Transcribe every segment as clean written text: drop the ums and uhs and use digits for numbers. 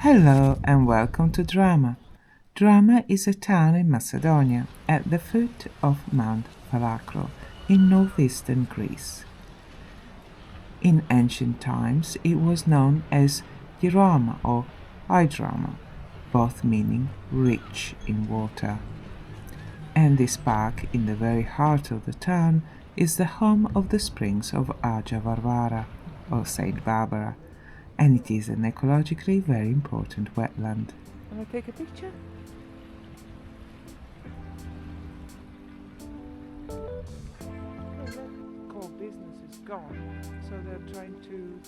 Hello and welcome to Dyrama. Dyrama is a town in Macedonia at the foot of Mount Farakro in northeastern Greece. In ancient times it was known as Dyrama or Hydrama, both meaning rich in water. And this park in the very heart of the town is the home of the springs of Agia Varvara or Saint Barbara, and it is an ecologically very important wetland. Can I take a picture? Coal business is gone, so they're trying to...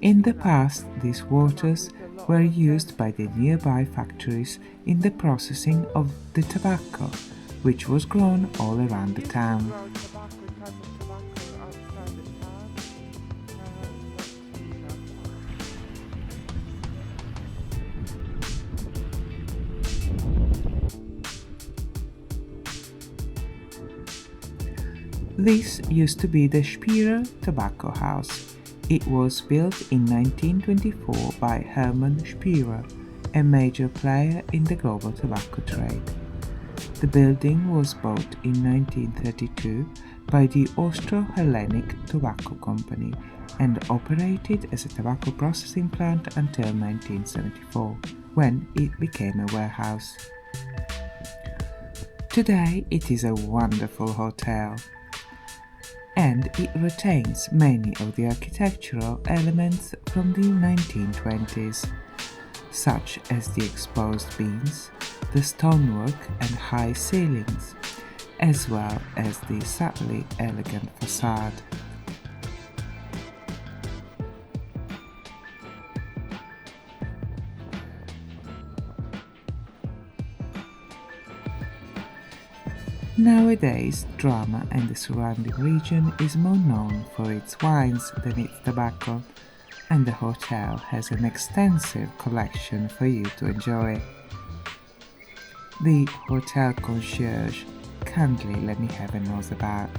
In the past, these waters were used by the nearby factories in the processing of the tobacco, which was grown all around the town. This used to be the Spierer tobacco house. It was built in 1924 by Hermann Spierer, a major player in the global tobacco trade. The building was bought in 1932 by the Austro-Hellenic Tobacco Company and operated as a tobacco processing plant until 1974, when it became a warehouse. Today it is a wonderful hotel, and it retains many of the architectural elements from the 1920s, such as the exposed beams, the stonework and high ceilings, as well as the subtly elegant facade. Nowadays, Dyrama and the surrounding region is more known for its wines than its tobacco, and the hotel has an extensive collection for you to enjoy. The hotel concierge kindly let me have a nose about.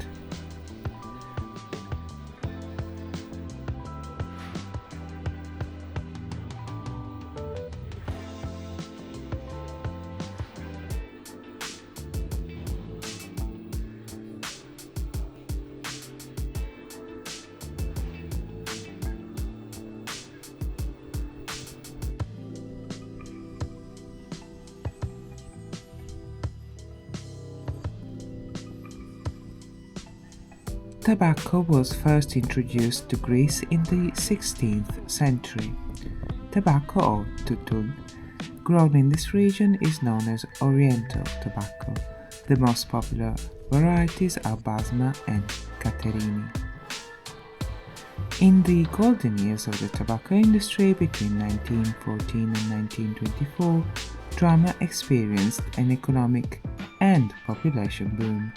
Tobacco was first introduced to Greece in the 16th century. Tobacco or tutun, grown in this region, is known as Oriental Tobacco. The most popular varieties are Basma and Katerini. In the golden years of the tobacco industry between 1914 and 1924, Dyrama experienced an economic and population boom.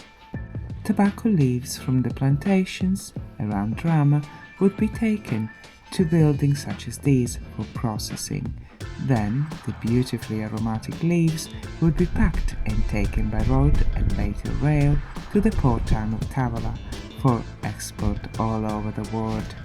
Tobacco leaves from the plantations around Dyrama would be taken to buildings such as these for processing. Then the beautifully aromatic leaves would be packed and taken by road and later rail to the port town of Tavala for export all over the world.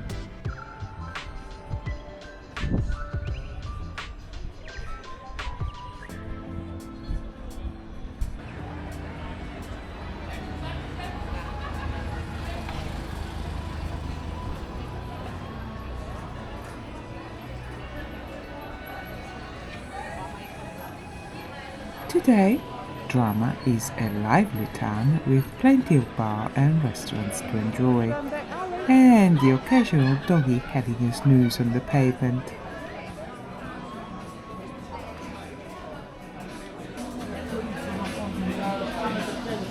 Today, Dyrama is a lively town with plenty of bars and restaurants to enjoy, and the occasional doggy having a snooze on the pavement.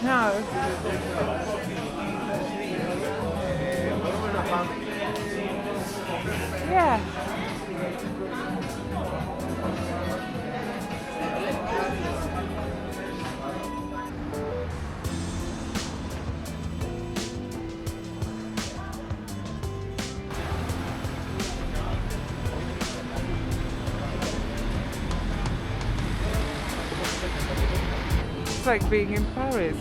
No. Yeah. It's like being in Paris.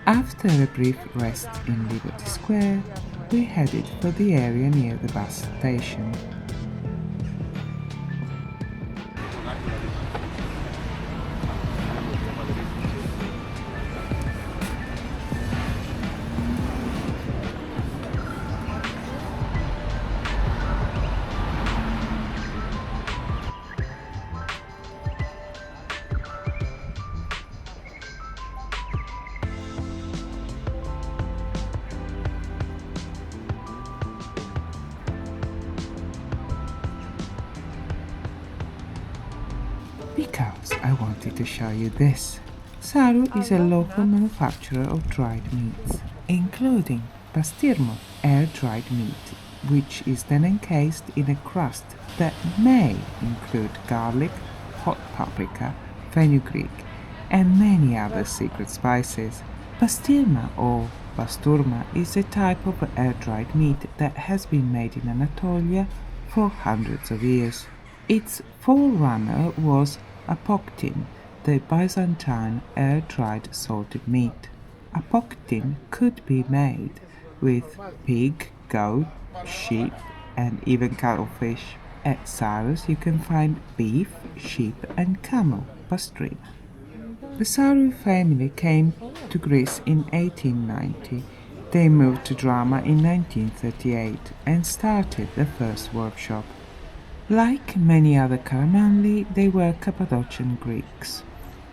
After a brief rest in Liberty Square, we headed for the area near the bus station. Because I wanted to show you this. Sary is a local manufacturer of dried meats, including pastirma, air-dried meat, which is then encased in a crust that may include garlic, hot paprika, fenugreek, and many other secret spices. Pastirma or pasturma is a type of air-dried meat that has been made in Anatolia for hundreds of years. Its forerunner was apoktin, the Byzantine air-dried salted meat. Apoktin could be made with pig, goat, sheep, and even cuttlefish. At Sary's you can find beef, sheep, and camel pastirma. The Sary family came to Greece in 1890. They moved to Dyrama in 1938 and started the first workshop. Like many other Karamanli, they were Cappadocian Greeks.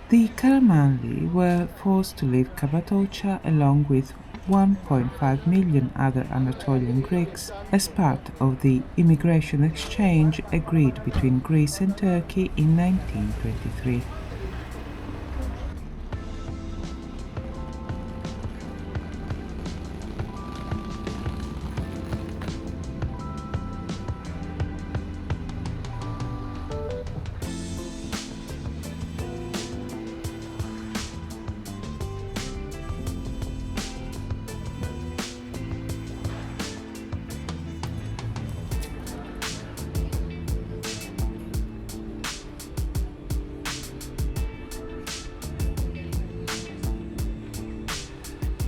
The Karamanli were forced to leave Cappadocia along with 1.5 million other Anatolian Greeks as part of the immigration exchange agreed between Greece and Turkey in 1923.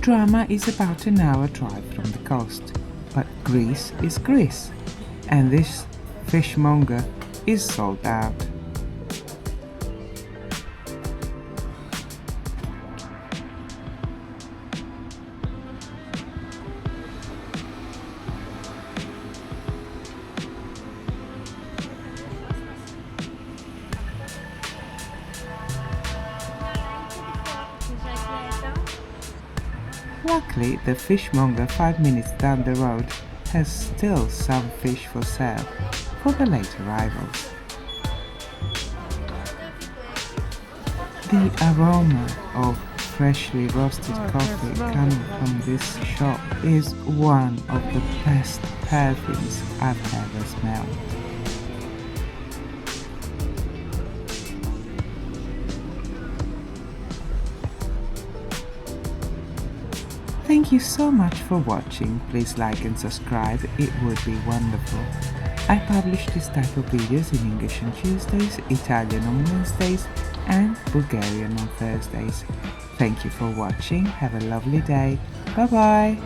Dyrama is about an hour drive from the coast, but Greece is Greece, and this fishmonger is sold out. Luckily, the fishmonger 5 minutes down the road has still some fish for sale for the late arrivals. The aroma of freshly roasted coffee coming from this shop is one of the best perfumes I've ever smelled. Thank you so much for watching. Please like and subscribe, it would be wonderful. I publish this type of videos in English on Tuesdays, Italian on Wednesdays, and Bulgarian on Thursdays. Thank you for watching, have a lovely day, bye bye!